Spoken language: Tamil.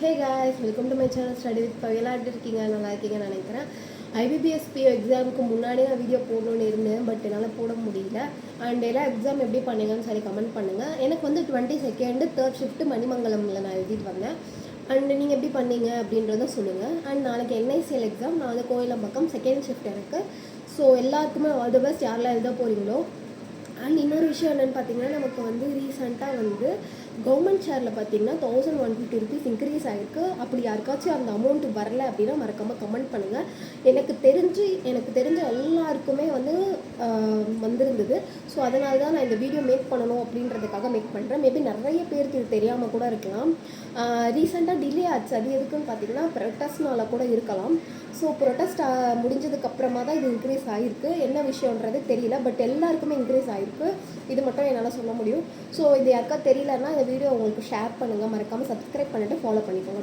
Hey guys, welcome to my channel study with Paviyala. எப்படி இருக்கீங்க? நல்லா இருக்கீங்கன்னு நினைக்கிறேன். IBPS-PO எக்ஸாமுக்கு முன்னாடி நான் வீடியோ போடணுன்னு இருந்தேன், பட் என்னால் போட முடியல. அண்ட் எல்லாம் எக்ஸாம் எப்படி பண்ணீங்கன்னு சொல்லி கமெண்ட் பண்ணுங்கள். எனக்கு வந்து 22nd தேர்ட் ஷிஃப்ட் மணிமங்கலமில் நான் எழுதிட்டு வந்தேன். அண்ட் நீங்கள் எப்படி பண்ணீங்க அப்படின்றத சொல்லுங்கள். அண்ட் நாளைக்கு NICL எக்ஸாம், நான் வந்து கோயிலம்பாக்கம் செகண்ட் ஷிஃப்ட் எனக்கு. ஸோ எல்லாருக்குமே ஆல் தி பெஸ்ட், யாரெல்லாம் எழுத போகிறீங்களோ. அண்ட் இன்னொரு விஷயம் என்னென்னு பார்த்தீங்கன்னா, நமக்கு வந்து ரீசெண்டாக வந்து கவர்மெண்ட் ஷேரில் பார்த்தீங்கன்னா 1150 ருபீஸ் இன்க்ரீஸ் ஆகிருக்கு. அப்படி யாருக்காச்சும் அந்த அமௌண்ட் வரல அப்படின்னா மறக்காமல் கமெண்ட் பண்ணுங்கள். எனக்கு தெரிஞ்ச எல்லாருக்குமே வந்து வந்திருந்தது. ஸோ அதனால தான் நான் இந்த வீடியோ மேக் பண்ணணும் அப்படின்றதுக்காக மேக் பண்ணுறேன். மேபி நிறைய பேருக்கு இது தெரியாமல் கூட இருக்கலாம். ரீசெண்டாக டிலே ஆச்சு. அது எதுக்குன்னு பார்த்தீங்கன்னா ப்ரொட்டஸ்ட்னால கூட இருக்கலாம். ஸோ ப்ரொட்டஸ்ட் முடிஞ்சதுக்கப்புறமா தான் இது இன்க்ரீஸ் ஆகிருக்கு. என்ன விஷயன்றது தெரியல, பட் எல்லாருக்குமே இன்க்ரீஸ் ஆகிருக்கு. இது மட்டும் என்னால் சொல்ல முடியும். ஸோ இது யாருக்கா தெரியலன்னா இந்த வீடியோ உங்களுக்கு ஷேர் பண்ணுங்கள். மறக்காமல் சப்ஸ்கிரைப் பண்ணிவிட்டு ஃபாலோ பண்ணிக்கோங்க.